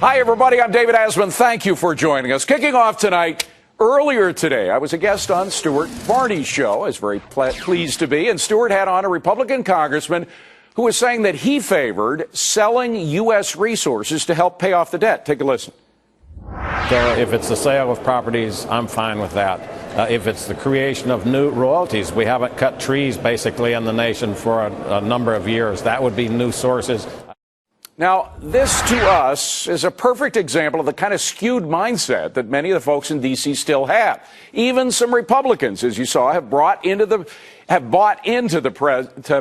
Hi, everybody. I'm David Asman. Thank you for joining us. Kicking off tonight, earlier today, I was a guest on Stuart Varney's show. I was very pleased to be. And Stuart had on a Republican congressman who was saying that he favored selling U.S. resources to help pay off the debt. Take a listen. So if it's the sale of properties, I'm fine with that. If it's the creation of new royalties, we haven't cut trees basically in the nation for a number of years. That would be new sources. Now, this to us is a perfect example of the kind of skewed mindset that many of the folks in D.C. still have. Even some Republicans, as you saw, have bought into the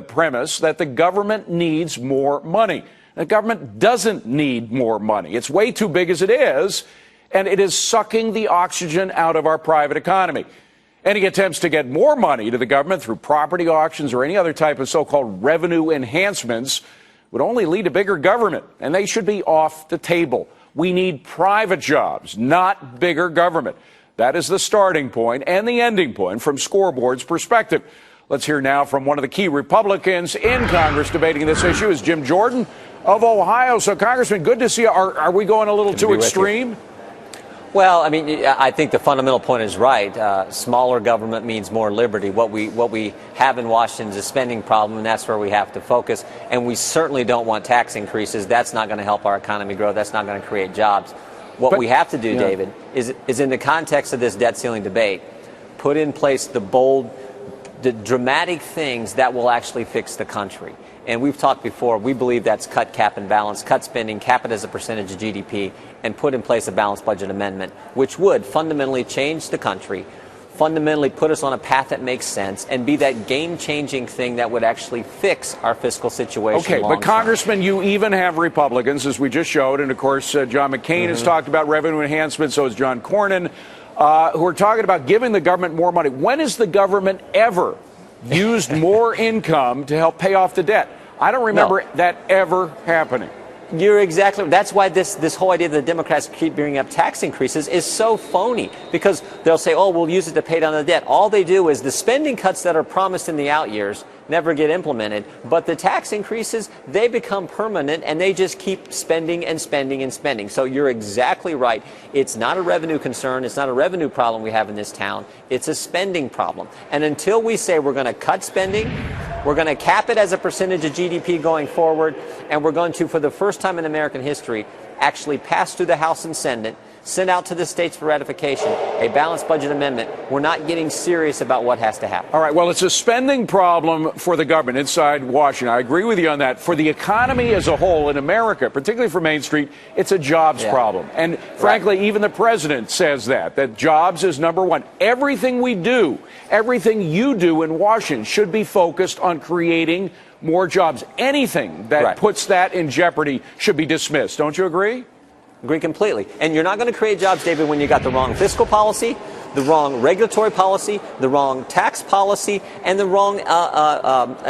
premise that the government needs more money. The government doesn't need more money. It's way too big as it is, and it is sucking the oxygen out of our private economy. Any attempts to get more money to the government through property auctions or any other type of so-called revenue enhancements would only lead to bigger government, and they should be off the table. We need private jobs, not bigger government. That is the starting point and the ending point from Scoreboard's perspective. Let's hear now from one of the key Republicans in Congress debating this issue is Jim Jordan of Ohio. So, Congressman, good to see you. Are we going a little too extreme? Well, I mean, I think the fundamental point is right. Smaller government means more liberty. What we have in Washington is a spending problem, and that's where we have to focus. And we certainly don't want tax increases. That's not going to help our economy grow. That's not going to create jobs. What we have to do, David, is in the context of this debt ceiling debate, put in place the dramatic things that will actually fix the country. And we've talked before, we believe that's cut, cap, and balance, cut spending, cap it as a percentage of GDP, and put in place a balanced budget amendment, which would fundamentally change the country, fundamentally put us on a path that makes sense, and be that game-changing thing that would actually fix our fiscal situation. Okay, but Congressman, you even have Republicans, as we just showed, and of course, John McCain has talked about revenue enhancement, so has John Cornyn, who are talking about giving the government more money. When has the government ever used more income to help pay off the debt? I don't remember that ever happening. You're exactly right. That's why this whole idea that the Democrats keep bringing up tax increases is so phony, because they'll say, oh, we'll use it to pay down the debt. All they do is the spending cuts that are promised in the out years never get implemented, but the tax increases, they become permanent, and they just keep spending and spending and spending. So you're exactly right. It's not a revenue concern. It's not a revenue problem we have in this town. It's a spending problem. And until we say we're going to cut spending, we're going to cap it as a percentage of GDP going forward, and we're going to, for the first time in American history, actually pass through the House and Senate, send out to the states for ratification a balanced budget amendment. We're not getting serious about what has to happen. All right, well, it's a spending problem for the government inside Washington. I agree with you on that. For the economy as a whole in America, particularly for Main Street, it's a jobs problem. And frankly, even the president says that jobs is number one. Everything we do, everything you do in Washington should be focused on creating more jobs. Anything that puts that in jeopardy should be dismissed. Don't you agree? Agree completely. And you're not going to create jobs, David, when you got the wrong fiscal policy, the wrong regulatory policy, the wrong tax policy, and the wrong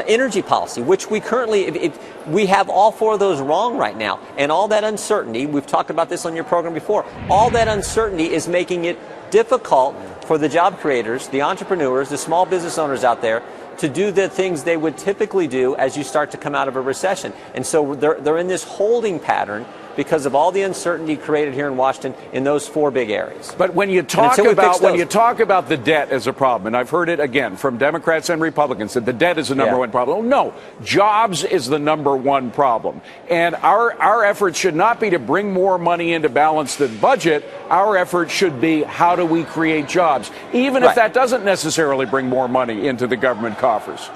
energy policy, which we currently, we have all four of those wrong right now. And all that uncertainty, we've talked about this on your program before, all that uncertainty is making it difficult for the job creators, the entrepreneurs, the small business owners out there to do the things they would typically do as you start to come out of a recession. And so they're in this holding pattern because of all the uncertainty created here in Washington in those four big areas. But when you talk about the debt as a problem, and I've heard it again from Democrats and Republicans that the debt is the number one problem. No, jobs is the number one problem. And our effort should not be to bring more money in to balance the budget. Our effort should be how do we create jobs, even if that doesn't necessarily bring more money into the government coffers.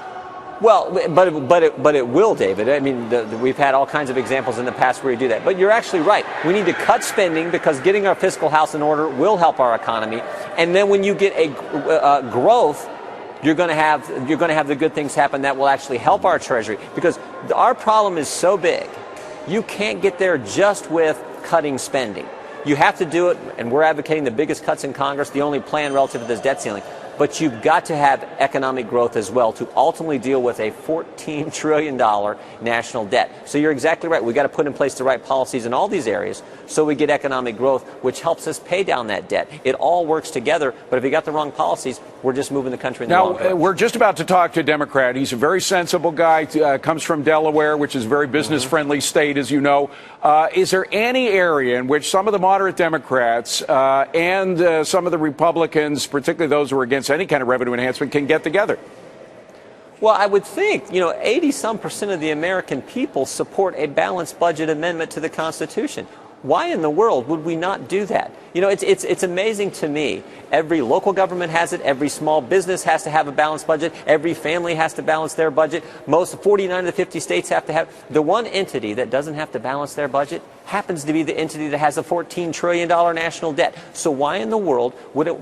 Well, but it will, David. I mean, we've had all kinds of examples in the past where you do that. But you're actually right. We need to cut spending because getting our fiscal house in order will help our economy. And then when you get a growth, you're going to have the good things happen that will actually help our treasury, because our problem is so big. You can't get there just with cutting spending. You have to do it, and we're advocating the biggest cuts in Congress, the only plan relative to this debt ceiling. But you've got to have economic growth as well to ultimately deal with a $14 trillion national debt. So you're exactly right. We've got to put in place the right policies in all these areas so we get economic growth, which helps us pay down that debt. It all works together, but if you got the wrong policies, we're just moving the country in the wrong Now, direction. we're just about to talk to a Democrat. He's a very sensible guy, comes from Delaware, which is a very business-friendly state, as you know. Is there any area in which some of the moderate Democrats and some of the Republicans, particularly those who are against any kind of revenue enhancement, can get together? Well, I would think, 80-some% of the American people support a balanced budget amendment to the Constitution. Why in the world would we not do that? It's amazing to me. Every local government has it. Every small business has to have a balanced budget. Every family has to balance their budget. Most 49 of the 50 states have to have. The one entity that doesn't have to balance their budget happens to be the entity that has a $14 trillion national debt. So why in the world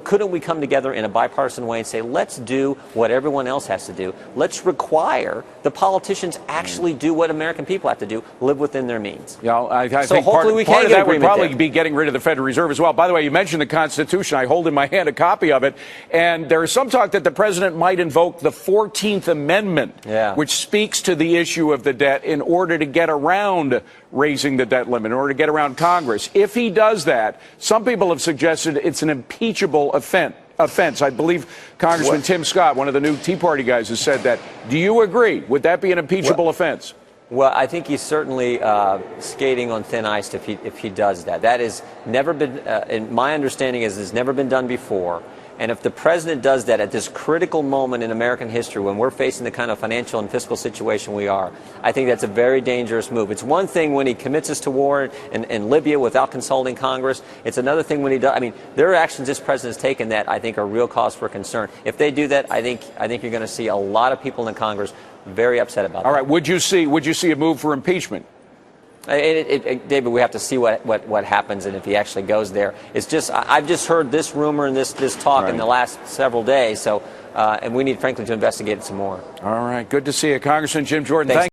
couldn't we come together in a bipartisan way and say, let's do what everyone else has to do. Let's require the politicians actually do what American people have to do, live within their means. Yeah, I so think hopefully we part can of get that would agreement probably there. be getting rid of the Federal Reserve as well. By the way, you mentioned the Constitution. I hold in my hand a copy of it, and there is some talk that the president might invoke the 14th Amendment, which speaks to the issue of the debt in order to get around raising the debt limit, in order to get around Congress. If he does that, some people have suggested it's an impeachable offense. I believe Congressman Tim Scott, one of the new Tea Party guys, has said that. Do you agree? Would that be an impeachable offense? Well, I think he's certainly skating on thin ice if he does that. That has never been, and my understanding is, it's never been done before. And if the president does that at this critical moment in American history, when we're facing the kind of financial and fiscal situation we are, I think that's a very dangerous move. It's one thing when he commits us to war in Libya without consulting Congress. It's another thing when he does. I mean, there are actions this president has taken that I think are real cause for concern. If they do that, I think you're going to see a lot of people in Congress very upset about that. All right. Would you see a move for impeachment? David, we have to see what happens and if he actually goes there. It's just I've just heard this rumor and this talk in the last several days. So and we need, frankly, to investigate it some more. All right. Good to see you, Congressman Jim Jordan. Thanks. Thank